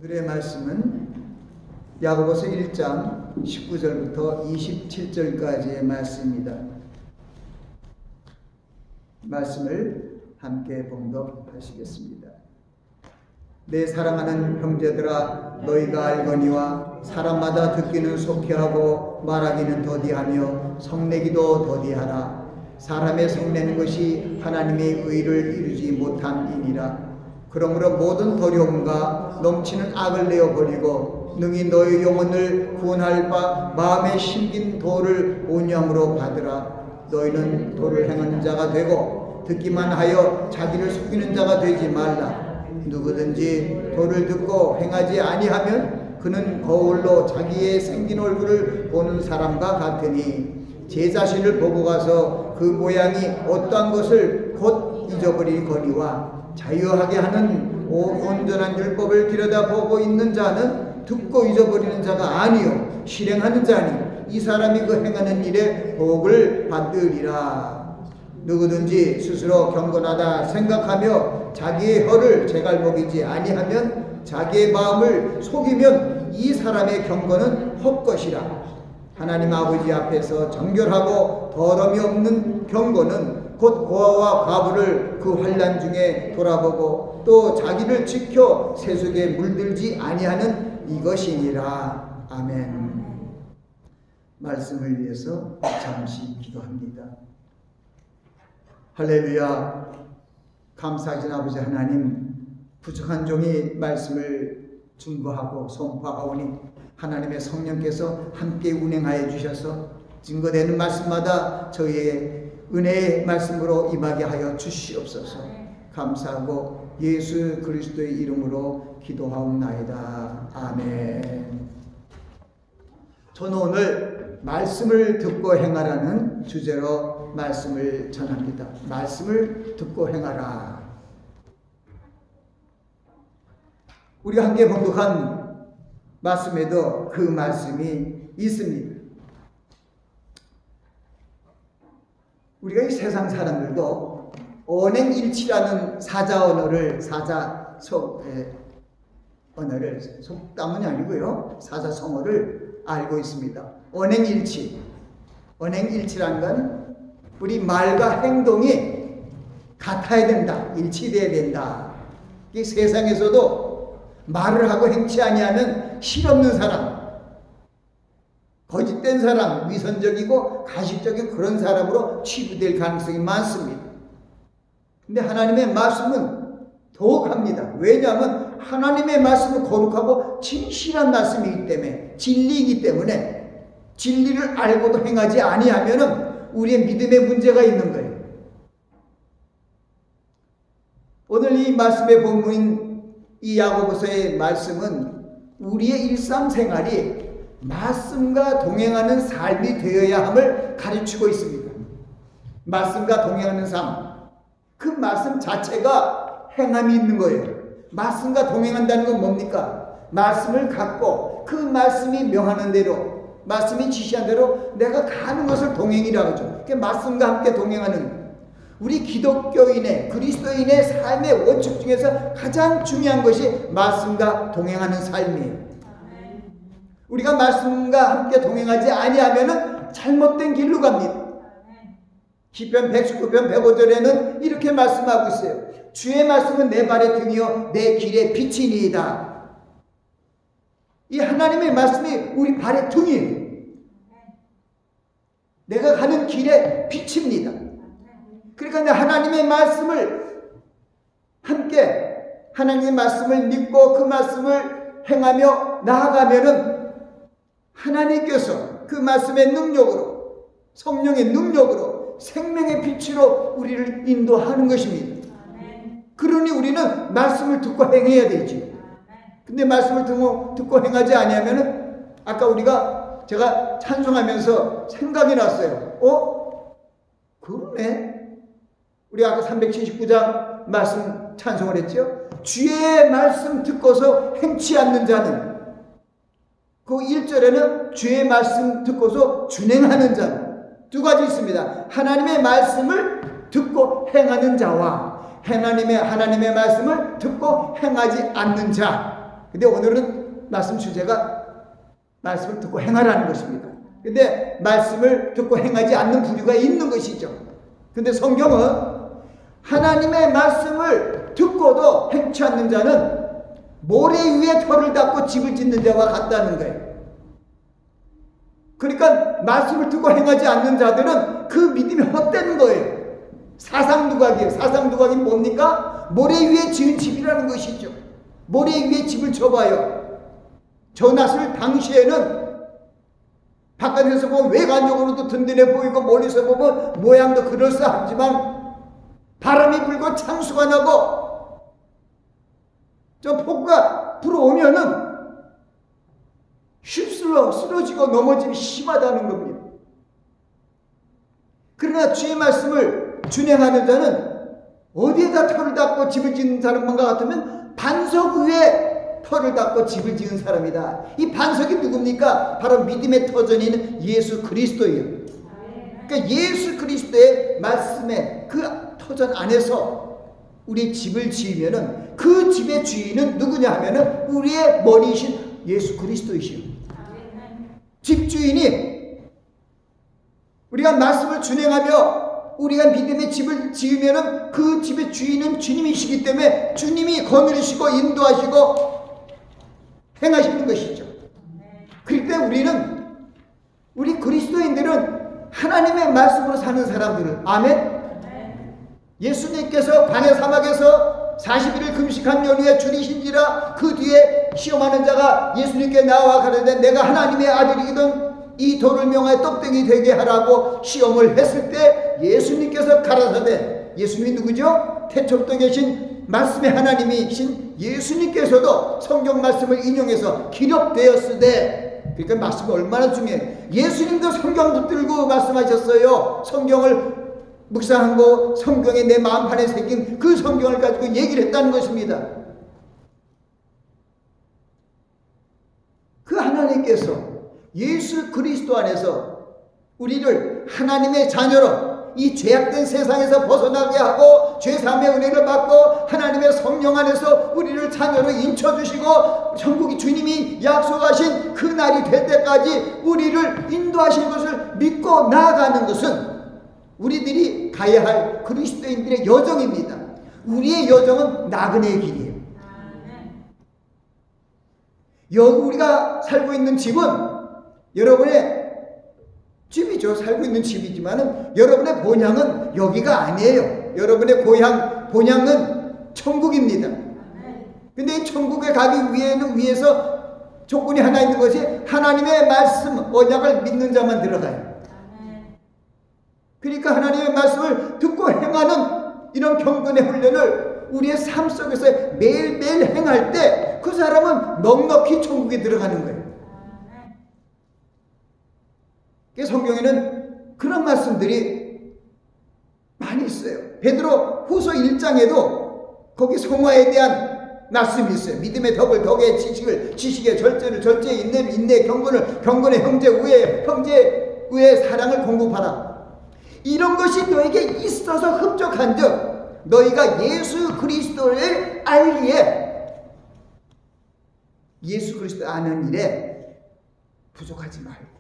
오늘의 말씀은 야고보서 1장 19절부터 27절까지의 말씀입니다. 말씀을 함께 봉독하시겠습니다. 내 사랑하는 형제들아, 너희가 알거니와 사람마다 듣기는 속히하고 말하기는 더디하며 성내기도 더디하라. 사람의 성내는 것이 하나님의 의를 이루지 못함이니라. 그러므로 모든 더러움과 넘치는 악을 내어버리고 능히 너희 영혼을 구원할 바 마음에 심긴 도를 온유함으로 받으라. 너희는 도를 행하는 자가 되고 듣기만 하여 자기를 속이는 자가 되지 말라. 누구든지 도를 듣고 행하지 아니하면 그는 거울로 자기의 생긴 얼굴을 보는 사람과 같으니 제 자신을 보고 가서 그 모양이 어떠한 것을 곧 잊어버리거니와 자유하게 하는 온전한 율법을 들여다보고 있는 자는 듣고 잊어버리는 자가 아니요 실행하는 자니 이 사람이 그 행하는 일에 복을 받으리라. 누구든지 스스로 경건하다 생각하며 자기의 혀를 제갈먹이지 아니하면 자기의 마음을 속이면 이 사람의 경건은 헛것이라. 하나님 아버지 앞에서 정결하고 더러움이 없는 경건은 곧 고아와 과부를 그 환난 중에 돌아보고 또 자기를 지켜 세속에 물들지 아니하는 이것이니라. 아멘. 말씀을 위해서 잠시 기도합니다. 할렐루야. 감사하신 아버지 하나님, 부족한 종이 말씀을 증거하고 선포하오니 하나님의 성령께서 함께 운행하여 주셔서 증거되는 말씀마다 저희의 은혜의 말씀으로 임하게 하여 주시옵소서. 감사하고 예수 그리스도의 이름으로 기도하옵나이다. 아멘. 저는 오늘 말씀을 듣고 행하라는 주제로 말씀을 전합니다. 말씀을 듣고 행하라. 우리가 함께 봉독한 말씀에도 그 말씀이 있습니다. 우리가 이 세상 사람들도 언행일치라는 사자 언어를 속담은 아니고요, 사자성어를 알고 있습니다. 언행일치. 언행일치라는 건 우리 말과 행동이 같아야 된다, 일치돼야 된다. 이 세상에서도 말을 하고 행치 아니하는 실없는 사람, 거짓된 사람, 위선적이고 가식적인 그런 사람으로 취급될 가능성이 많습니다. 근데 하나님의 말씀은 더욱합니다. 왜냐하면 하나님의 말씀은 거룩하고 진실한 말씀이기 때문에, 진리이기 때문에 진리를 알고도 행하지 아니하면 우리의 믿음에 문제가 있는 거예요. 오늘 이 말씀의 본문인 이 야고보서의 말씀은 우리의 일상생활이 말씀과 동행하는 삶이 되어야 함을 가르치고 있습니다. 말씀과 동행하는 삶, 그 말씀 자체가 행함이 있는 거예요. 말씀과 동행한다는 건 뭡니까? 말씀을 갖고 그 말씀이 명하는 대로, 말씀이 지시한 대로 내가 가는 것을 동행이라고 하죠. 그 말씀과 함께 동행하는, 우리 기독교인의, 그리스도인의 삶의 원칙 중에서 가장 중요한 것이 말씀과 동행하는 삶이에요. 우리가 말씀과 함께 동행하지 아니하면 잘못된 길로 갑니다. 시편 119편 105절에는 이렇게 말씀하고 있어요. 주의 말씀은 내 발의 등이요 내 길의 빛이니이다. 이 하나님의 말씀이 우리 발의 등이에요. 내가 가는 길의 빛입니다. 그러니까 하나님의 말씀을 함께, 하나님의 말씀을 믿고 그 말씀을 행하며 나아가면은 하나님께서 그 말씀의 능력으로, 성령의 능력으로, 생명의 빛으로 우리를 인도하는 것입니다. 그러니 우리는 말씀을 듣고 행해야 되죠. 근데 말씀을 듣고 행하지 아니하면은, 아까 제가 찬송하면서 생각이 났어요. 그러네. 우리 아까 379장 말씀 찬송을 했죠. 주의 말씀 듣고서 행치 않는 자는, 그 1절에는 주의 말씀 듣고서 준행하는 자는 두 가지 있습니다. 하나님의 말씀을 듣고 행하는 자와 하나님의 말씀을 듣고 행하지 않는 자. 근데 오늘은 말씀 주제가 말씀을 듣고 행하라는 것입니다. 근데 말씀을 듣고 행하지 않는 부류가 있는 것이죠. 근데 성경은 하나님의 말씀을 듣고도 행치 않는 자는 모래 위에 터를 닦고 집을 짓는 자와 같다는 거예요. 그러니까 말씀을 듣고 행하지 않는 자들은 그 믿음이 헛되는 거예요. 사상두각이에요. 사상두각이 뭡니까? 모래 위에 지은 집이라는 것이죠. 모래 위에 집을 쳐봐요. 저 낯을 당시에는 바깥에서 보면 외관적으로도 든든해 보이고 멀리서 보면 모양도 그럴싸하지만 바람이 불고 창수가 나고 저 폭우가 불어오면은 휩쓸어 쓰러지고 넘어짐이 심하다는 겁니다. 그러나 주의 말씀을 준행하는 자는 어디에다 터를 닦고 집을 짓는 사람만과 같으면 반석 위에 터를 닦고 집을 지은 사람이다. 이 반석이 누굽니까? 바로 믿음의 터전인 예수 그리스도예요. 그러니까 예수 그리스도의 말씀의 그 터전 안에서 우리 집을 지으면은 그 집의 주인은 누구냐 하면은 우리의 머리이신 예수 그리스도이시오. 집주인이 우리가 말씀을 준행하며 우리가 믿음의 집을 지으면은 그 집의 주인은 주님이시기 때문에 주님이 거느리시고 인도하시고 행하시는 것이죠. 그럴 때 우리 그리스도인들은 하나님의 말씀으로 사는 사람들은 아멘. 예수님께서 광야 사막에서 40일을 금식한 연후에 줄이신지라 그 뒤에 시험하는 자가 예수님께 나와 가려되 내가 하나님의 아들이거든 이 돌을 명하여 떡덩이 되게 하라고 시험을 했을 때 예수님께서 가라사대, 예수님이 누구죠? 태초부터 계신 말씀의 하나님이신 예수님께서도 성경 말씀을 인용해서 기록되었으되, 그러니까 말씀이 얼마나 중요해요. 예수님도 성경 붙들고 말씀하셨어요. 성경을 묵상하고 성경에 내 마음판에 새긴 그 성경을 가지고 얘기를 했다는 것입니다. 그 하나님께서 예수 그리스도 안에서 우리를 하나님의 자녀로 이 죄악된 세상에서 벗어나게 하고 죄사함의 은혜를 받고 하나님의 성령 안에서 우리를 자녀로 인쳐주시고 천국이 주님이 약속하신 그 날이 될 때까지 우리를 인도하실 것을 믿고 나아가는 것은 우리들이 가야 할 그리스도인들의 여정입니다. 우리의 여정은 나그네의 길이에요. 여기 우리가 살고 있는 집은 여러분의 집이죠. 살고 있는 집이지만은 여러분의 본향은 여기가 아니에요. 여러분의 본향은 천국입니다. 근데 이 천국에 가기 위해는 위해서 조건이 하나 있는 것이 하나님의 말씀, 언약을 믿는 자만 들어가요. 그러니까 하나님의 말씀을 듣고 행하는 이런 경건의 훈련을 우리의 삶 속에서 매일매일 행할 때 그 사람은 넉넉히 천국에 들어가는 거예요. 성경에는 그런 말씀들이 많이 있어요. 베드로 후서 1장에도 거기 성화에 대한 말씀이 있어요. 믿음의 덕을 덕에, 지식의 절제를 절제에, 인내 경건의 형제 우애 사랑을 공급하라. 이런 것이 너에게 있어서 흡족한즉 너희가 예수 그리스도를 알기에 예수 그리스도 아는 일에 부족하지 말고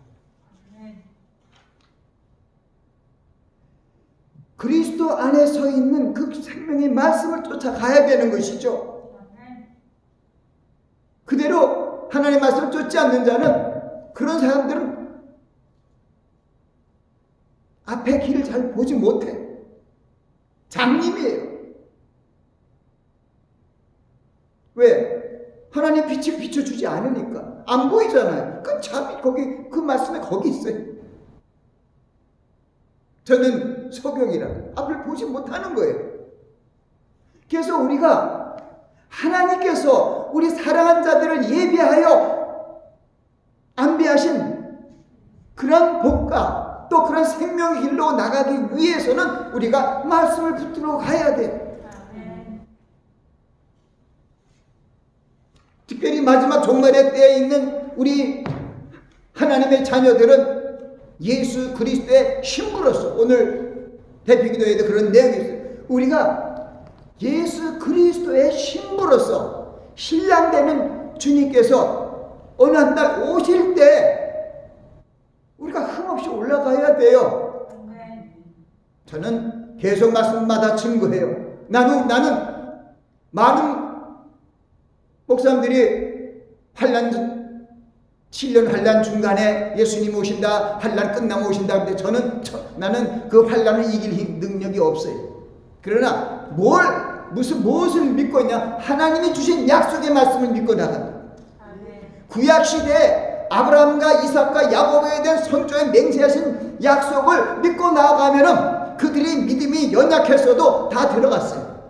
그리스도 안에 서 있는 그 생명의 말씀을 쫓아가야 되는 것이죠. 그대로 하나님의 말씀을 쫓지 않는 자는, 그런 사람들은 앞에 길을 잘 보지 못해. 장님이에요. 왜? 하나님 빛을 비춰주지 않으니까. 안 보이잖아요. 그 잠이 거기, 그 말씀에 거기 있어요. 저는 소경이라 앞을 보지 못하는 거예요. 그래서 우리가 하나님께서 우리 사랑한 자들을 예비하여 안배하신 그런 복과 또 그런 생명의 길로 나가기 위해서는 우리가 말씀을 붙들어 가야 돼. 특별히 마지막 종말의 때에 있는 우리 하나님의 자녀들은 예수 그리스도의 신부로서, 오늘 대표기도에도 그런 내용이 있어요. 우리가 예수 그리스도의 신부로서 신랑 되는 주님께서 어느 한 날 오실 때 우리가 흠없이 올라가야 돼요. 저는 계속 말씀마다 증거해요. 나는 많은 목사님들이 7년 환란 중간에 예수님 오신다, 환란 끝나면 오신다. 근데 나는 그 환란을 이길 능력이 없어요. 그러나 무엇을 믿고 있냐? 하나님이 주신 약속의 말씀을 믿고 나간다. 구약 시대에 아브라함과 이삭과 야곱에 대한 선조에 맹세하신 약속을 믿고 나아가면은 그들의 믿음이 연약했어도 다 들어갔어요.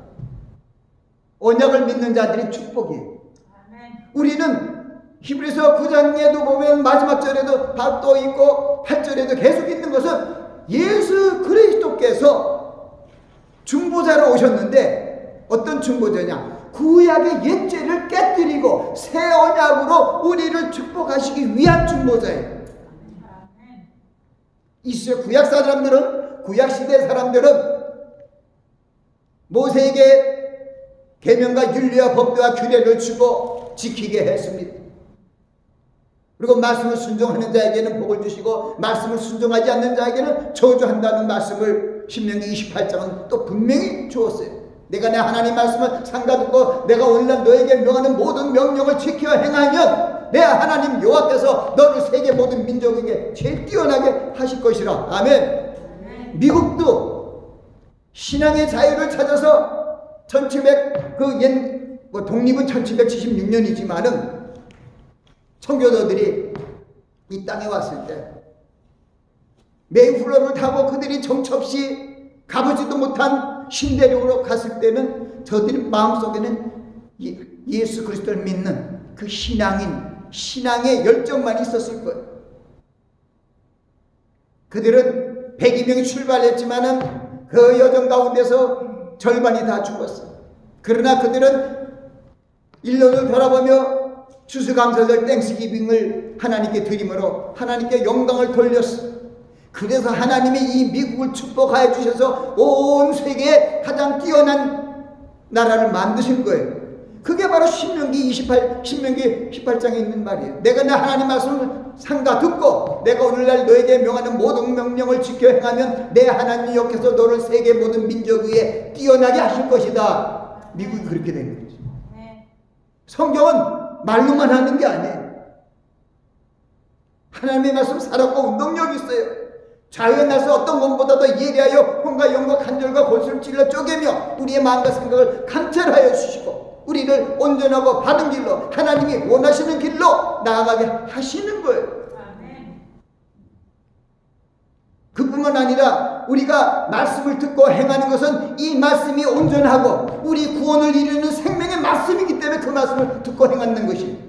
언약을 믿는 자들이 축복이에요. 우리는 히브리서 9장에도 보면 마지막 절에도 또 있고 8절에도 계속 있는 것은 예수 그리스도께서 중보자로 오셨는데 어떤 중보자냐? 구약의 옛죄를 깨뜨리고 새 언약으로 우리를 축복하시기 위한 중보자예요. 이스라엘 구약 사람들은, 구약 시대 사람들은 모세에게 계명과 율례와 법도와 규례를 주고 지키게 했습니다. 그리고 말씀을 순종하는 자에게는 복을 주시고 말씀을 순종하지 않는 자에게는 저주한다는 말씀을 신명기 28장은 또 분명히 주었어요. 내가 내 하나님 말씀을 삼가듣고 내가 오늘날 너에게 명하는 모든 명령을 지켜 행하면 내 하나님 여호와께서 너를 세계 모든 민족에게 제일 뛰어나게 하실 것이라. 아멘. 미국도 신앙의 자유를 찾아서 독립은 1776년이지만은 청교도들이 이 땅에 왔을 때 메이플러를 타고 그들이 정처 없이 가보지도 못한 신대륙으로 갔을 때는 저들의 마음속에는 예수 그리스도를 믿는 그 신앙의 열정만 있었을 거예요. 그들은 102명이 출발했지만은 그 여정 가운데서 절반이 다 죽었어요. 그러나 그들은 일론을 돌아보며 추수감사절 땡스기빙을 하나님께 드림으로 하나님께 영광을 돌렸어요. 그래서 하나님이 이 미국을 축복하여 주셔서 온 세계에 가장 뛰어난 나라를 만드신 거예요. 그게 바로 신명기 18장에 있는 말이에요. 내가 내 하나님 말씀을 삼가 듣고 내가 오늘날 너에게 명하는 모든 명령을 지켜 행하면 내 하나님 여호와께서 너를 세계 모든 민족 위에 뛰어나게 하실 것이다. 미국이 그렇게 된 거죠. 성경은 말로만 하는 게 아니에요. 하나님의 말씀 살았고 운동력이 있어요. 자유의 날서 어떤 것보다도 예리하여 혼과 영과 간절과 골수를 찔러 쪼개며 우리의 마음과 생각을 감찰하여 주시고 우리를 온전하고 바른 길로 하나님이 원하시는 길로 나아가게 하시는 거예요. 그뿐만 아니라 우리가 말씀을 듣고 행하는 것은 이 말씀이 온전하고 우리 구원을 이루는 생명의 말씀이기 때문에 그 말씀을 듣고 행하는 것입니다.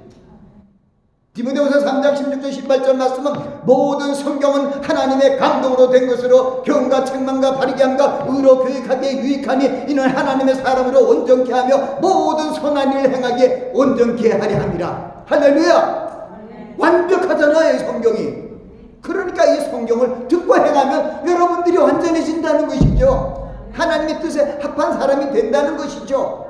디모데후서 3장 16절 18절 말씀은 모든 성경은 하나님의 감동으로 된 것으로 교훈과 책망과 바르게함과 의로 교육하기에 유익하니 이는 하나님의 사람으로 온전케 하며 모든 선한 일을 행하기에 온전케 하려 함이라. 할렐루야. 완벽하잖아요, 이 성경이. 그러니까 이 성경을 듣고 행하면 여러분들이 완전해진다는 것이죠. 하나님의 뜻에 합한 사람이 된다는 것이죠.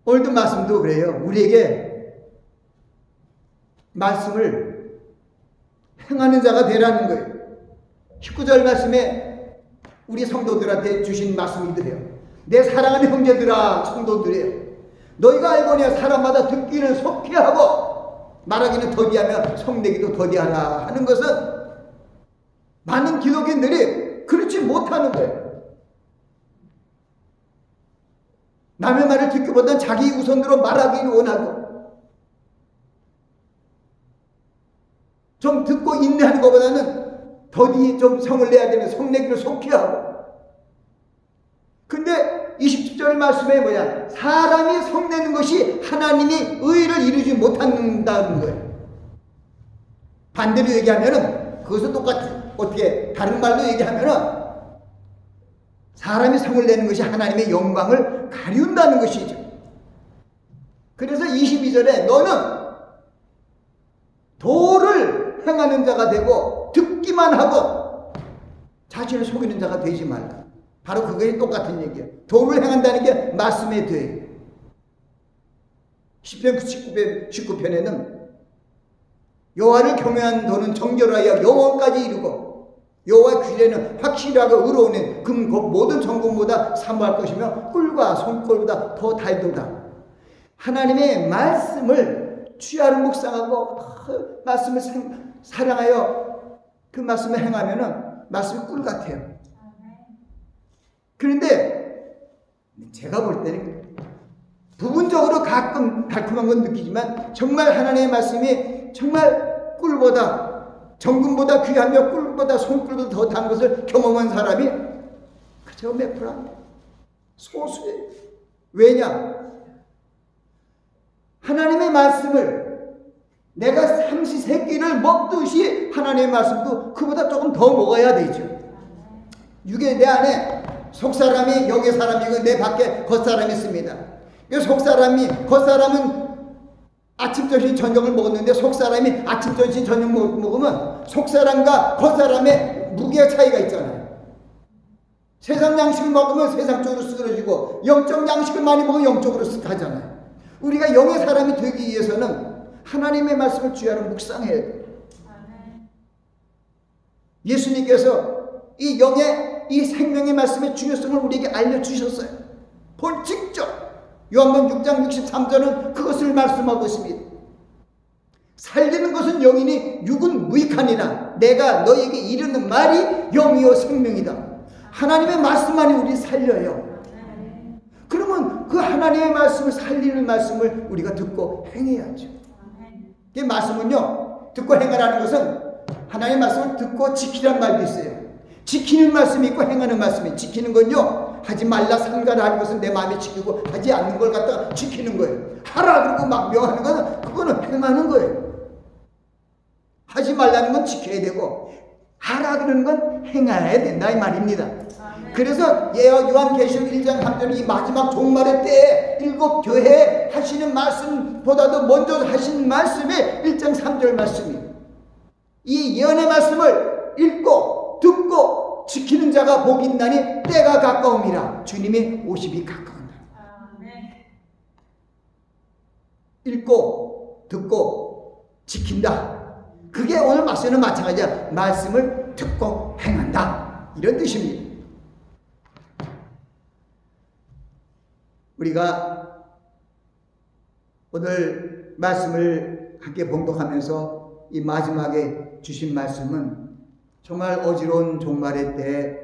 오늘도 말씀도 그래요. 우리에게 말씀을 행하는 자가 되라는 거예요. 19절 말씀에 우리 성도들한테 주신 말씀이 그래요. 내 사랑하는 형제들아, 성도들이에요. 너희가 알거니와 사람마다 듣기는 속히 하고 말하기는 더디하며 성내기도 더디하라 하는 것은 많은 기독인들이 그렇지 못하는 거예요. 남의 말을 듣기보다는 자기 우선으로 말하기를 원하고 좀 듣고 인내하는 것보다는 더디 좀 성을 내야 되는 성내기를 속히 하고. 근데 27절 말씀에 뭐냐? 사람이 성내는 것이 하나님이 의를 이루지 못한다는 거예요. 반대로 얘기하면은 그것은 똑같아. 어떻게 다른 말로 얘기하면은 사람이 성을 내는 것이 하나님의 영광을 가리운다는 것이죠. 그래서 22절에 너는 도를 행하는 자가 되고 듣기만 하고 자신을 속이는 자가 되지 말라. 바로 그거에 똑같은 얘기예요. 도를 행한다는 게 말씀에 대해. 시편 19편에는 여호와를 경외한 도는 정결하여 영원까지 이르고 여호와의 규례는 확실하고 의로우니 금 곧 모든 정금보다 사모할 것이며 꿀과 손꼴보다 더 달도다. 하나님의 말씀을 취하로 묵상하고 그 말씀을 사랑하여 그 말씀을 행하면은 말씀이 꿀 같아요. 그런데 제가 볼 때는 부분적으로 가끔 달콤한 건 느끼지만 정말 하나님의 말씀이 정말 꿀보다 정금보다 귀하며 꿀보다 손꿀보다 더 단 것을 경험한 사람이 그저 몇 프로 소수예요. 왜냐? 하나님의 말씀을 내가 삼시세끼를 먹듯이 하나님의 말씀도 그보다 조금 더 먹어야 되죠. 이게 내 안에 속사람이 여기 사람이고 내 밖에 겉사람이 있습니다. 속사람이 겉사람은 아침 점심 저녁을 먹었는데 속사람이 아침 점심 저녁 먹으면 속사람과 겉사람의 무게의 차이가 있잖아요. 세상 양식을 먹으면 세상 쪽으로 쓰러지고 영적 양식을 많이 먹으면 영적으로 가잖아요. 우리가 영의 사람이 되기 위해서는 하나님의 말씀을 주야로 묵상해야 돼요. 예수님께서 이 영의 이 생명의 말씀의 중요성을 우리에게 알려주셨어요. 직접 요한복음 6장 63절은 그것을 말씀하고 있습니다. 살리는 것은 영이니 육은 무익하니라. 내가 너에게 이르는 말이 영이요 생명이다. 하나님의 말씀만이 우리 살려요. 그러면 그 하나님의 말씀을 살리는 말씀을 우리가 듣고 행해야죠. 이 말씀은요, 듣고 행하라는 것은 하나님의 말씀을 듣고 지키라는 말도 있어요. 지키는 말씀이 있고 행하는 말씀이. 지키는 건요, 하지 말라 삼가라 하는 것은 내 마음에 지키고 하지 않는 걸 갖다가 지키는 거예요. 하라 그러고 막 명하는 것은 그거는 행하는 거예요. 하지 말라는 건 지켜야 되고 하라 그러는 건 행해야 된다 이 말입니다. 그래서 요한계시록 1장 3절은 이 마지막 종말의 때에 일곱 교회에 하시는 말씀보다도 먼저 하신 말씀이 1장 3절 말씀이에요. 이 예언의 말씀을 읽고 듣고 지키는 자가 복이 있나니 때가 가까움이라. 주님이 오심이 가까운다. 읽고 듣고 지킨다. 그게 오늘 말씀은 마찬가지야. 말씀을 듣고 행한다 이런 뜻입니다. 우리가 오늘 말씀을 함께 봉독하면서 이 마지막에 주신 말씀은 정말 어지러운 종말의 때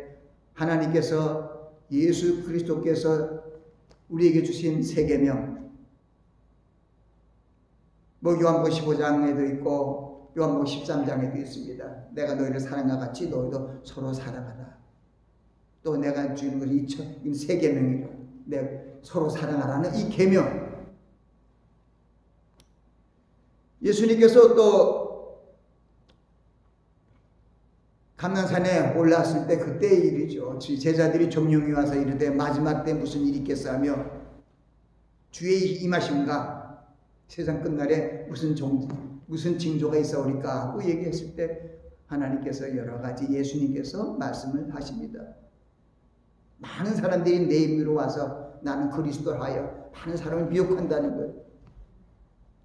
하나님께서 예수 그리스도께서 우리에게 주신 세 계명, 요한복음 15장에도 있고 요한복음 13장에도 있습니다. 내가 너희를 사랑과 같이 너희도 서로 사랑하라. 또 내가 주는 것이 이 세 계명이라. 내가 서로 사랑하라는 이 계명. 예수님께서 또 감난산에 올라왔을 때 그때의 일이죠. 제자들이 점령이 와서 이르되 마지막 때 무슨 일이 있겠어 하며 주의 임하심과 세상 끝날에 무슨 징조가 있어오리까 하고 얘기했을 때 하나님께서 여러 가지 예수님께서 말씀을 하십니다. 많은 사람들이 내 이름으로 와서 나는 그리스도를 하여 많은 사람을 미혹한다는 거예요.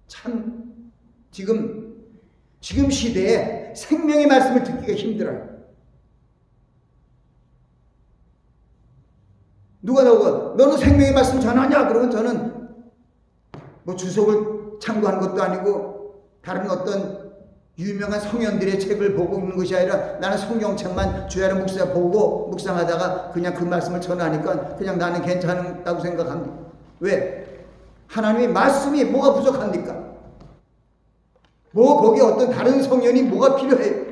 참 지금 시대에 생명의 말씀을 듣기가 힘들어요. 누가 나오고 너는 생명의 말씀 전하냐? 그러면 저는 주석을 참고한 것도 아니고 다른 어떤 유명한 성현들의 책을 보고 있는 것이 아니라 나는 성경책만 주야로 보고 묵상하다가 그냥 그 말씀을 전하니까 그냥 나는 괜찮다고 생각합니다. 왜? 하나님의 말씀이 뭐가 부족합니까? 거기에 어떤 다른 성현이 뭐가 필요해요?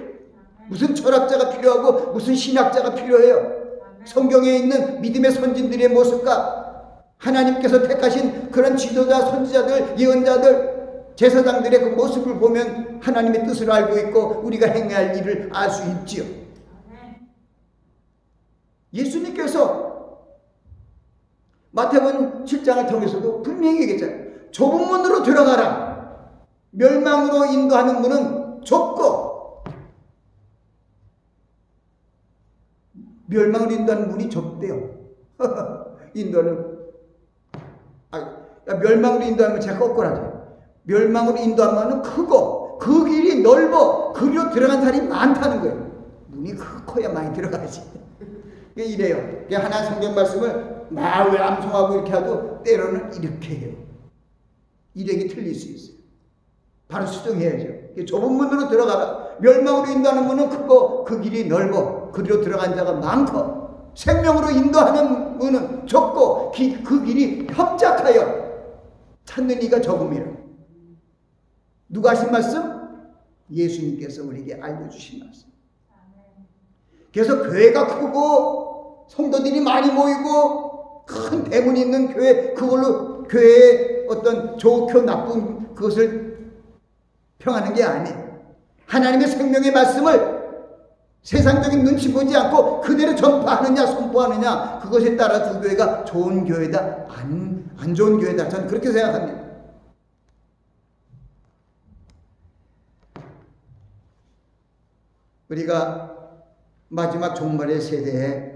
무슨 철학자가 필요하고 무슨 신학자가 필요해요? 성경에 있는 믿음의 선진들의 모습과 하나님께서 택하신 그런 지도자, 선지자들, 예언자들, 제사장들의 그 모습을 보면 하나님의 뜻을 알고 있고 우리가 행해야 할 일을 알 수 있지요. 예수님께서 마태복음 7장을 통해서도 분명히 얘기했잖아요. 좁은 문으로 들어가라. 멸망으로 인도하는 문은 좁고 멸망을 인도하는 문이 좁대요. 인도하는 멸망으로 인도하면 제가 거꾸라죠. 멸망으로 인도하면 크고 그 길이 넓어 그리로 들어간 사람이 많다는 거예요. 문이 커야 많이 들어가지. 이래요. 하나의 성경 말씀을 마음을 암송하고 이렇게 하도 때로는 이렇게 해요. 일액이 틀릴 수 있어요. 바로 수정해야죠. 좁은 문으로 들어가라. 멸망으로 인도하는 문은 크고 그 길이 넓어 그리로 들어간 자가 많고, 생명으로 인도하는 문은 좁고 그 길이 협착하여 찾는 이가 적음이라. 누가 하신 말씀? 예수님께서 우리에게 알려주신 말씀. 그래서 교회가 크고 성도들이 많이 모이고 큰 대문이 있는 교회, 그걸로 교회의 어떤 좋고 나쁜 그것을 평하는 게 아니에요. 하나님의 생명의 말씀을 세상적인 눈치 보지 않고 그대로 전파하느냐 선포하느냐, 그것에 따라 그 교회가 좋은 교회다 안 좋은 교회다, 저는 그렇게 생각합니다. 우리가 마지막 종말의 세대에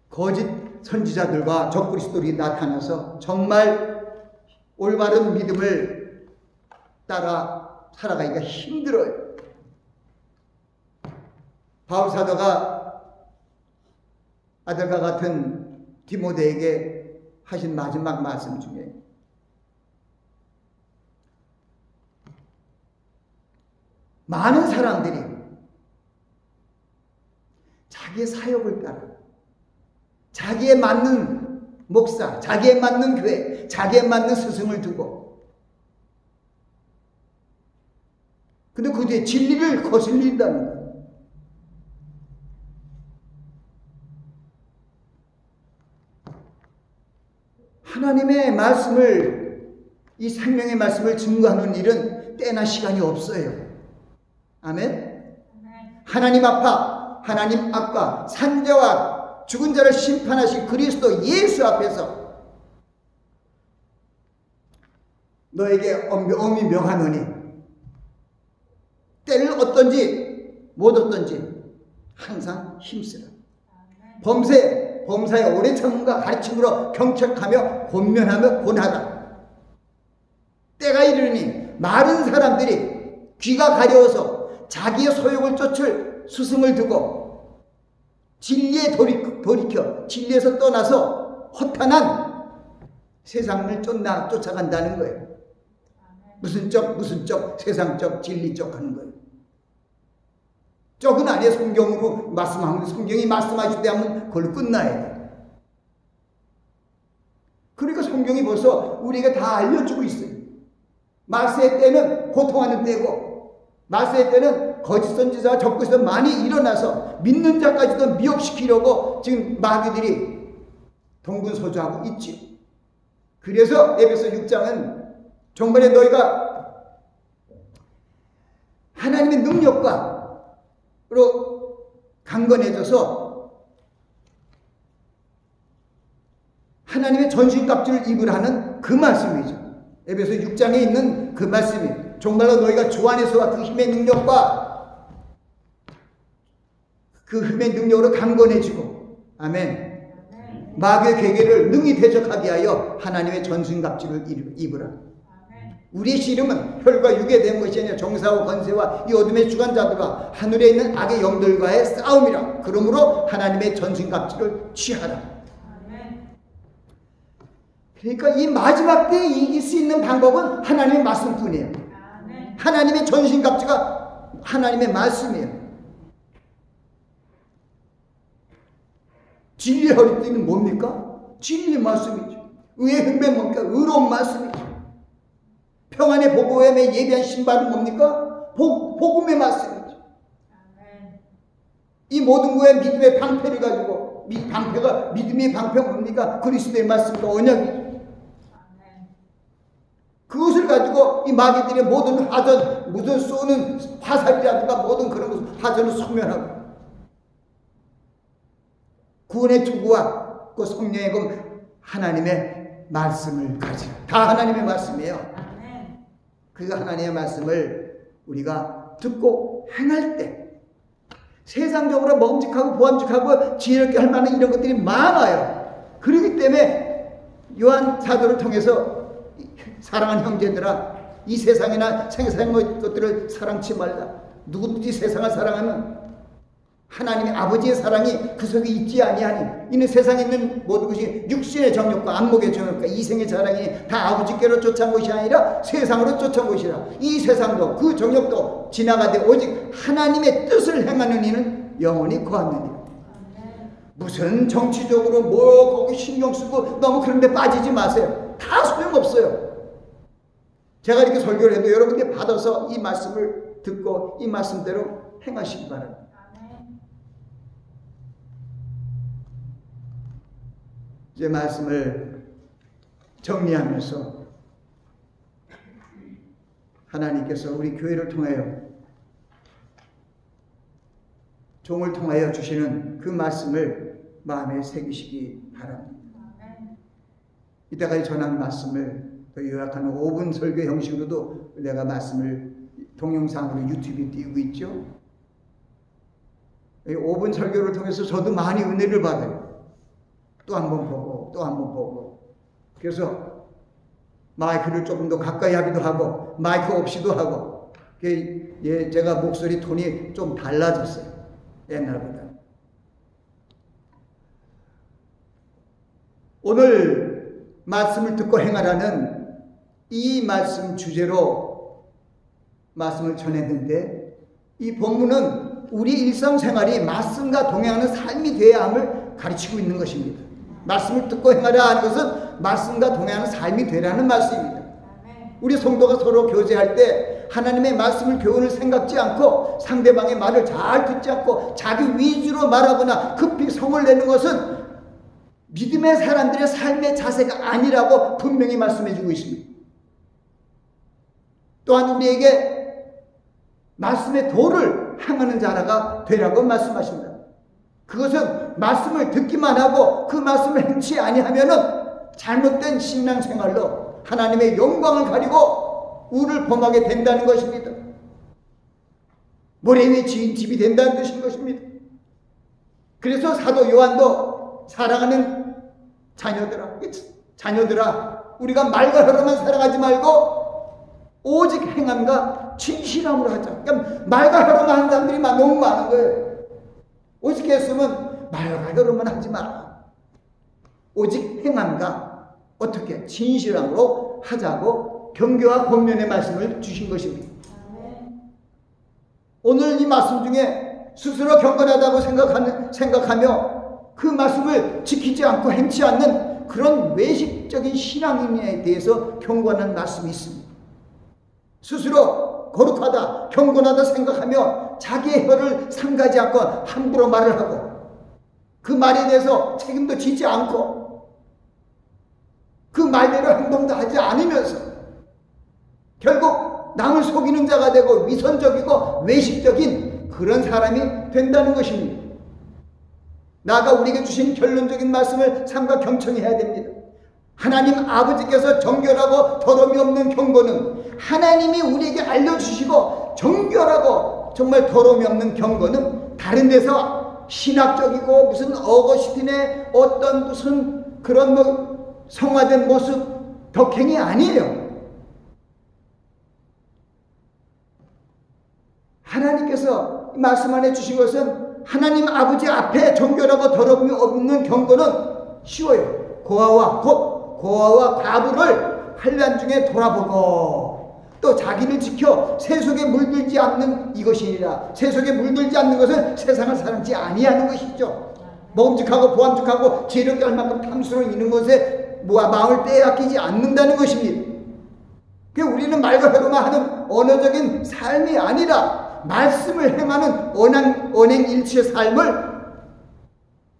거짓 선지자들과 적그리스도들이 나타나서 정말 올바른 믿음을 따라 살아가기가 힘들어요. 바울 사도가 아들과 같은 디모데에게 하신 마지막 말씀 중에 많은 사람들이 자기의 사역을 따라 자기에 맞는 목사, 자기에 맞는 교회, 자기에 맞는 스승을 두고, 근데 그 뒤에 진리를 거슬린다는 거예요. 하나님의 말씀을, 이 생명의 말씀을 증거하는 일은 때나 시간이 없어요. 아멘? 하나님 앞과 하나님 앞과 산자와 죽은 자를 심판하신 그리스도 예수 앞에서 너에게 엄히 명하노니 때를 어떤지 못 어떤지 항상 힘쓰라. 범사의 오랜 참음과 가르침으로 경책하며 권면하며 권하라. 때가 이르니 많은 사람들이 귀가 가려워서 자기의 소욕을 쫓을 스승을 두고 진리에 돌이켜 진리에서 떠나서 허탄한 세상을 쫓아간다는 거예요. 무슨 쪽 세상적 진리적 하는 거예요. 쪽은 아니에요. 성경으로 말씀하면 성경이 말씀하실 때 하면 그걸로 끝나야 돼요. 그러니까 성경이 벌써 우리가 다 알려주고 있어요. 말세의 때는 고통하는 때고, 말세의 때는 거짓 선지자와 적그리스도 많이 일어나서 믿는 자까지도 미혹시키려고 지금 마귀들이 동분서주하고 있지. 그래서 에베소 6장은 정말에 너희가 하나님의 능력과로 강건해져서 하나님의 전신갑주를 입으라는 그 말씀이죠. 에베소 6장에 있는 그 말씀이 정말로 너희가 주 안에서와 그 힘의 능력과 그 힘의 능력으로 강건해지고, 아멘. 마귀의 계계를 능히 대적하게 하여 하나님의 전신갑주를 입으라. 우리의 씨름은 혈과 육에 대한 것이 아니라 정사와 권세와 이 어둠의 주관자들과 하늘에 있는 악의 영들과의 싸움이라. 그러므로 하나님의 전신갑주를 취하라. 그러니까 이 마지막 때에 이길 수 있는 방법은 하나님의 말씀뿐이에요. 하나님의 전신갑주가 하나님의 말씀이에요. 진리의 허리띠는 뭡니까? 진리의 말씀이죠. 의의 흠배는 뭡니까? 의로운 말씀이죠. 평안의 보고함에 예비한 신발은 뭡니까? 복음의 말씀이죠. 이 모든 거에 믿음의 방패를 가지고, 방패가 믿음의 방패가 뭡니까? 그리스도의 말씀과 언약이죠. 그것을 가지고 이 마귀들의 모든 하전, 무슨 쏘는 화살이라든가 모든 그런 것을 하전을 소멸하고, 구원의 투구와 그 성령의 그 하나님의 말씀을 가지고, 다 하나님의 말씀이에요. 그 하나님의 말씀을 우리가 듣고 행할 때, 세상적으로 먹음직하고 보암직하고 지혜롭게 할 만한 이런 것들이 많아요. 그렇기 때문에 요한 사도를 통해서 사랑하는 형제들아, 이 세상이나 생사의 것들을 사랑치 말라. 누구든지 세상을 사랑하면 하나님의 아버지의 사랑이 그 속에 있지 아니하니, 이는 세상에 있는 모든 것이 육신의 정욕과 안목의 정욕과 이생의 자랑이 다 아버지께로 쫓아온 것이 아니라 세상으로 쫓아온 것이라. 이 세상도 그 정욕도 지나가되 오직 하나님의 뜻을 행하는 이는 영원히 거하느니라. 무슨 정치적으로 뭐 거기 신경 쓰고 너무 그런 데 빠지지 마세요. 다 소용없어요. 제가 이렇게 설교를 해도 여러분들이 받아서 이 말씀을 듣고 이 말씀대로 행하시기 바랍니다. 이제 말씀을 정리하면서 하나님께서 우리 교회를 통하여, 종을 통하여 주시는 그 말씀을 마음에 새기시기 바랍니다. 이때까지 전한 말씀을 더 요약하는 5분 설교 형식으로도 내가 말씀을 동영상으로 유튜브에 띄우고 있죠. 이 5분 설교를 통해서 저도 많이 은혜를 받아요. 또 한 번 보고 또 한 번 보고. 그래서 마이크를 조금 더 가까이 하기도 하고 마이크 없이도 하고. 제가 목소리 톤이 좀 달라졌어요, 옛날보다. 오늘 말씀을 듣고 행하라는 이 말씀 주제로 말씀을 전했는데, 이 본문은 우리 일상생활이 말씀과 동행하는 삶이 되어야 함을 가르치고 있는 것입니다. 말씀을 듣고 행하라 하는 것은 말씀과 동행하는 삶이 되라는 말씀입니다. 우리 성도가 서로 교제할 때 하나님의 말씀을 교훈을 생각지 않고 상대방의 말을 잘 듣지 않고 자기 위주로 말하거나 급히 성을 내는 것은 믿음의 사람들의 삶의 자세가 아니라고 분명히 말씀해 주고 있습니다. 또한 우리에게 말씀의 도를 행하는 자라가 되라고 말씀하십니다. 그것은 말씀을 듣기만 하고 그 말씀을 행치 아니하면은 잘못된 신앙생활로 하나님의 영광을 가리고 우를 범하게 된다는 것입니다. 모래 위에 지은 집이 된다는 뜻인 것입니다. 그래서 사도 요한도 사랑하는 자녀들아, 우리가 말과 혀로만 사랑하지 말고 오직 행함과 진실함으로 하자. 그러니까 말과 혀로만 하는 사람들이 너무 많은 거예요. 오직 했으면 말과 혀로만 하지 마라. 오직 행함과 어떻게 진실함으로 하자고 경계와 권면의 말씀을 주신 것입니다. 오늘 이 말씀 중에 스스로 경건하다고 생각하며 그 말씀을 지키지 않고 행치 않는 그런 외식적인 신앙인에 대해서 경고하는 말씀이 있습니다. 스스로 거룩하다, 경건하다 생각하며 자기의 혀를 삼가지 않고 함부로 말을 하고 그 말에 대해서 책임도 지지 않고 그 말대로 행동도 하지 않으면서 결국 남을 속이는 자가 되고 위선적이고 외식적인 그런 사람이 된다는 것입니다. 나아가 우리에게 주신 결론적인 말씀을 삼가 경청해야 됩니다. 하나님 아버지께서 정결하고 더러움이 없는 경고는, 하나님이 우리에게 알려주시고 정결하고 정말 더러움이 없는 경고는 다른 데서 신학적이고 무슨 어거스틴의 어떤 무슨 그런 성화된 모습 덕행이 아니에요. 하나님께서 말씀 안에 주신 것은 하나님 아버지 앞에 정결하고 더러움이 없는 경고는 쉬워요. 고아와 과부를 환난 중에 돌아보고 또 자기를 지켜 세속에 물들지 않는 이것이니라. 세속에 물들지 않는 것은 세상을 사랑지 아니하는 것이죠. 먹음직하고 보암직하고 지혜롭게 할 만큼 탐스러워 있는 것에 마음을 빼앗기지 않는다는 것입니다. 우리는 말과 혀로만 하는 언어적인 삶이 아니라 말씀을 행하는 언행일치의 삶을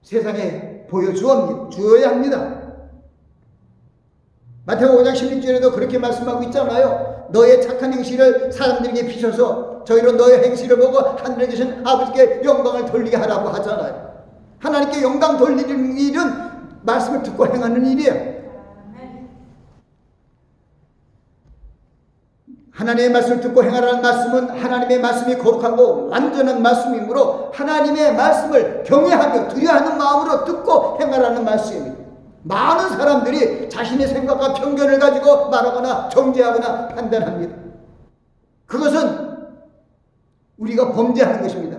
세상에 보여주어야 합니다. 마태복음 5장 16절에도 그렇게 말씀하고 있잖아요. 너의 착한 행실을 사람들에게 비춰서 저희로 너의 행실을 보고 하늘에 계신 아버지께 영광을 돌리게 하라고 하잖아요. 하나님께 영광 돌리는 일은 말씀을 듣고 행하는 일이에요. 하나님의 말씀을 듣고 행하라는 말씀은 하나님의 말씀이 거룩하고 완전한 말씀이므로 하나님의 말씀을 경외하며 두려워하는 마음으로 듣고 행하라는 말씀입니다. 많은 사람들이 자신의 생각과 편견을 가지고 말하거나 정죄하거나 판단합니다. 그것은 우리가 범죄하는 것입니다.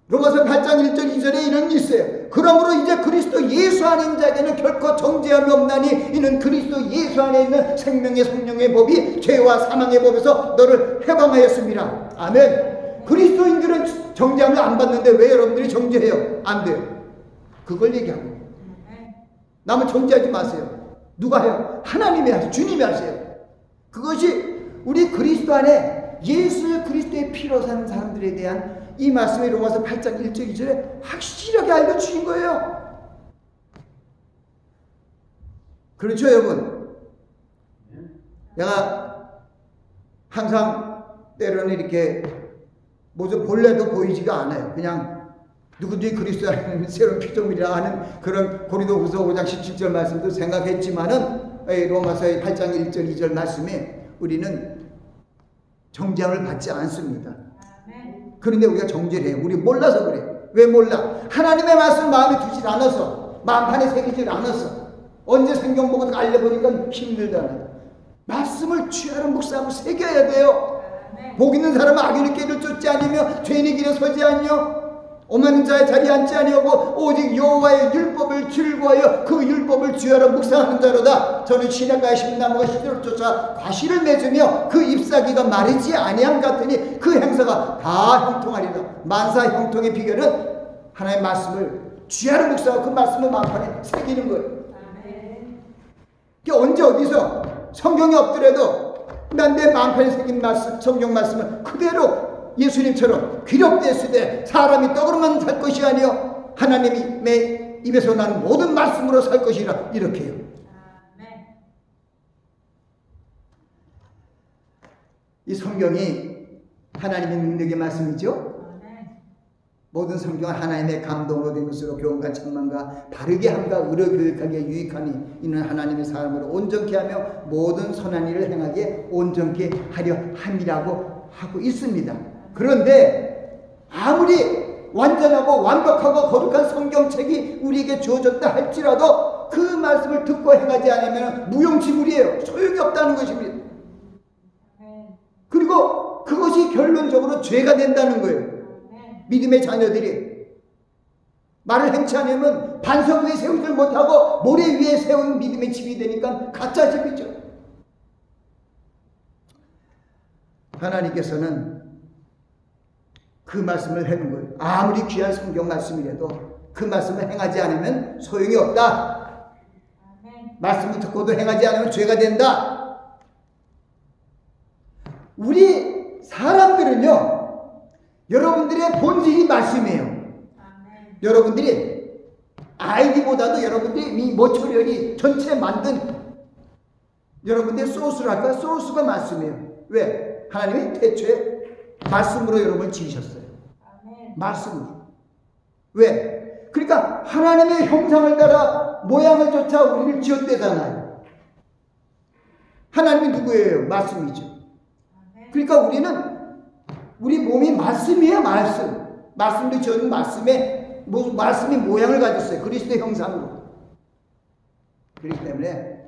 로마서 8장 1절 2절에 이런 게 있어요. 그러므로 이제 그리스도 예수 안에 있는 자에게는 결코 정죄함이 없나니 이는 그리스도 예수 안에 있는 생명의 성령의 법이 죄와 사망의 법에서 너를 해방하였습니다. 아멘. 그리스도인들은 정죄함을 안 받는데 왜 여러분들이 정죄해요? 안 돼요. 그걸 얘기하고 남을 정죄하지 마세요. 누가 해요? 하나님이 하세요. 주님이 하세요. 그것이 우리 그리스도 안에 예수 그리스도의 피로 사는 사람들에 대한 이 말씀이 로마서 8장 1절 2절에 확실하게 알려주신 거예요. 그렇죠 여러분? 내가 항상 때로는 이렇게 모습 본래도 보이지가 않아요. 그냥 누구든지 그리스도 안에 새로운 피조물이라 하는 그런 고린도후서 5장 17절 말씀도 생각했지만은 로마서의 8장 1절 2절 말씀에 우리는 정죄함을 받지 않습니다. 그런데 우리가 정죄를 해요. 우리 몰라서 그래. 왜 몰라? 하나님의 말씀을 마음에 두질 않아서, 마음판에 새기질 않아서, 언제 성경 보고 알려보니까 힘들잖아요. 말씀을 취하는 묵상하고 새겨야 돼요. 복 있는 사람은 악인의 길을 쫓지 아니며 죄인의 길에 서지 않으며 오만한 자의 자리에 앉지 아니하고 오직 여호와의 율법을 즐거워하여 그 율법을 주야로 묵상하는 자로다. 저는 시냇가에 심은 나무가 시들을 쫓아 과실을 맺으며 그 잎사귀가 마르지 아니함 같으니 그 행사가 다 형통하리라. 만사 형통의 비결은 하나님의 말씀을 주야로 묵상하고 그 말씀을 마음판에 새기는 거예요. 이게 언제 어디서 성경이 없더라도 난 내 마음판에 새긴 말씀, 성경 말씀을 그대로 예수님처럼 귀력되었으되 사람이 떡으로만 살 것이 아니요 하나님의 입에서 나는 모든 말씀으로 살 것이라 이렇게 해요. 이 성경이 하나님의 능력의 말씀이죠. 모든 성경은 하나님의 감동으로 된 것으로 교훈과 책망과 바르게 함과 의로 교육하기에 유익하니 이는 하나님의 사람으로 온전케 하며 모든 선한 일을 행하기에 온전케 하려 함이라고 하고 있습니다. 그런데 아무리 완전하고 완벽하고 거룩한 성경책이 우리에게 주어졌다 할지라도 그 말씀을 듣고 행하지 않으면 무용지물이에요. 소용이 없다는 것입니다. 그리고 그것이 결론적으로 죄가 된다는 거예요. 믿음의 자녀들이 말을 행치 않으면 반석 위에 세우질 못하고 모래 위에 세운 믿음의 집이 되니까 가짜 집이죠. 하나님께서는 그 말씀을 하는 거예요. 아무리 귀한 성경 말씀이라도 그 말씀을 행하지 않으면 소용이 없다. 말씀을 듣고도 행하지 않으면 죄가 된다. 우리 사람들은요, 여러분들의 본질이 말씀이에요. 여러분들이 아이디보다도 여러분들이 이 모초리얼이 전체 만든 여러분들의 소스랄까? 소스가 말씀이에요. 왜? 하나님이 태초에 말씀으로 여러분을 지으셨어요. 말씀으로. 왜? 그러니까 하나님의 형상을 따라 모양을 쫓아 우리를 지었대잖아요. 하나님이 누구예요? 말씀이죠. 그러니까 우리 몸이 말씀이에요. 말씀도 지어준 말씀이 모양을 가졌어요. 그리스도의 형상으로. 그렇기 때문에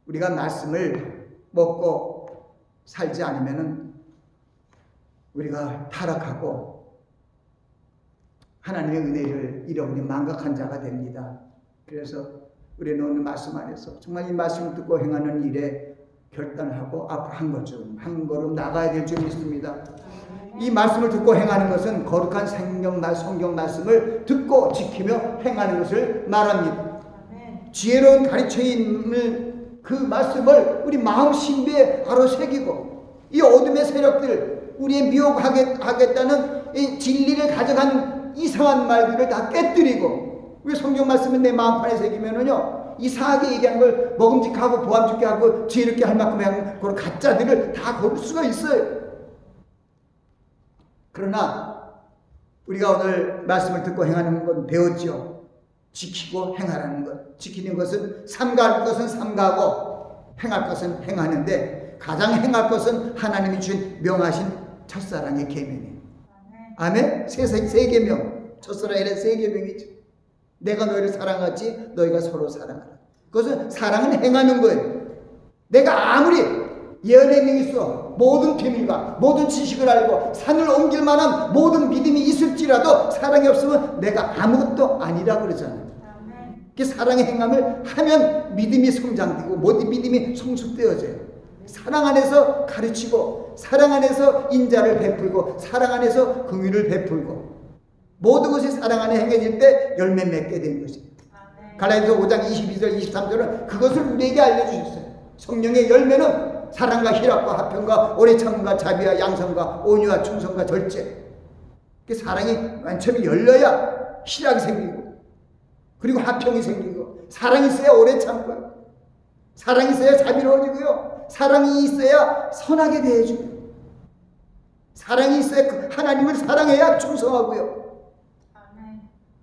우리가 말씀을 먹고 살지 않으면은 우리가 타락하고 하나님의 은혜를 잃어버리 망각한 자가 됩니다. 그래서 우리는 오늘 말씀 안에서 정말 이 말씀을 듣고 행하는 일에 결단하고 앞으로 한 걸음 나가야 될 줄 믿습니다. 이 말씀을 듣고 행하는 것은 거룩한 성경 말씀을 듣고 지키며 행하는 것을 말합니다. 지혜로운 가르침을 그 말씀을 우리 마음 신비에 바로 새기고 이 어둠의 세력들 우리의 미혹하겠다는 이 진리를 가져간 이상한 말들을 다 깨뜨리고 우리 성경 말씀을 내 마음판에 새기면은요 이상하게 얘기하는 걸 먹음직하고 보암직하게 하고 지혜롭게 할 만큼 하는 그런 가짜들을 다 거둘 수가 있어요. 그러나 우리가 오늘 말씀을 듣고 행하는 건 배웠죠. 지키고 행하라는 것. 지키는 것은 삼가할 것은 삼가하고 행할 것은 행하는데 가장 행할 것은 하나님이 주신 명하신 첫사랑의 계명이에요. 아멘? 세 계명. 첫사랑의 세 계명이죠. 내가 너희를 사랑하지 너희가 서로 사랑하라. 그것은 사랑은 행하는 거예요. 내가 아무리 예언의 있어 모든 비밀과 모든 지식을 알고 산을 옮길 만한 모든 믿음이 있을지라도 사랑이 없으면 내가 아무것도 아니라 그러잖아요. 그 사랑의 행함을 하면 믿음이 성장되고 모든 믿음이 성숙되어져요. 사랑 안에서 가르치고 사랑 안에서 인자를 베풀고 사랑 안에서 긍휼을 베풀고 모든 것이 사랑 안에 행해질 때 열매 맺게 된 것이에요. 갈라디아서 5장 22절 23절은 그것을 우리에게 알려주셨어요. 성령의 열매는 사랑과 희락과 화평과 오래 참음과 자비와 양선과 온유와 충성과 절제. 사랑이 맨 처음에 열려야 희락이 생기고 그리고 화평이 생기고 사랑이 있어야 오래 참고 사랑이 있어야 자비로워지고요. 사랑이 있어야 선하게 대해주고 사랑이 있어야 하나님을 사랑해야 충성하고요.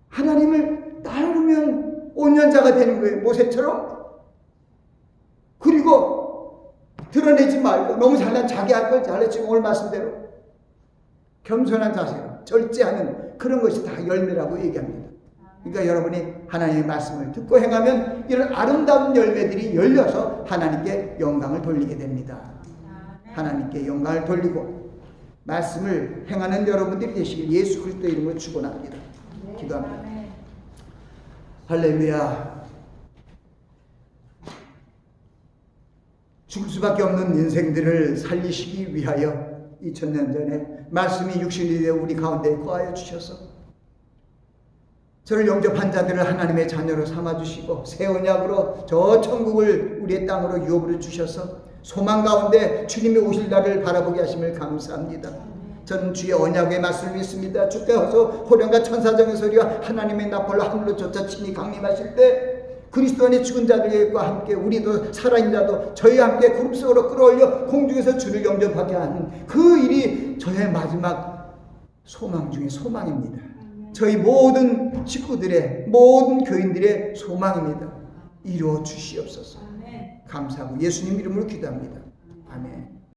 하나님을 따르면 온전자가 되는 거예요. 모세처럼. 그리고 드러내지 말고 너무 잘난 자기 할 걸 잘해. 지금 오늘 말씀대로 겸손한 자세로 절제하는 그런 것이 다 열매라고 얘기합니다. 그러니까 여러분이 하나님의 말씀을 듣고 행하면 이런 아름다운 열매들이 열려서 하나님께 영광을 돌리게 됩니다. 하나님께 영광을 돌리고 말씀을 행하는 여러분들이 되시길 예수 그리스도의 이름으로 축원합니다. 기도합니다. 할렐루야. 죽을 수밖에 없는 인생들을 살리시기 위하여 2000년 전에 말씀이 육신이 되어 우리 가운데 거하여 주셔서 저를 영접한 자들을 하나님의 자녀로 삼아주시고 새 언약으로 저 천국을 우리의 땅으로 유업으로 주셔서 소망 가운데 주님이 오실 날을 바라보게 하심을 감사합니다. 저는 주의 언약의 말씀을 믿습니다. 주께서 호련과 천사장의 소리와 하나님의 나팔로 하늘로 쫓아 친히 강림하실 때 그리스도 안에 죽은 자들과 함께 우리도 살아있는 자도 저희와 함께 구름 속으로 끌어올려 공중에서 주를 영접하게 하는 그 일이 저의 마지막 소망 중에 소망입니다. 저희 모든 식구들의 모든 교인들의 소망입니다. 이루어 주시옵소서. 감사하고 예수님 이름으로 기도합니다. 아멘.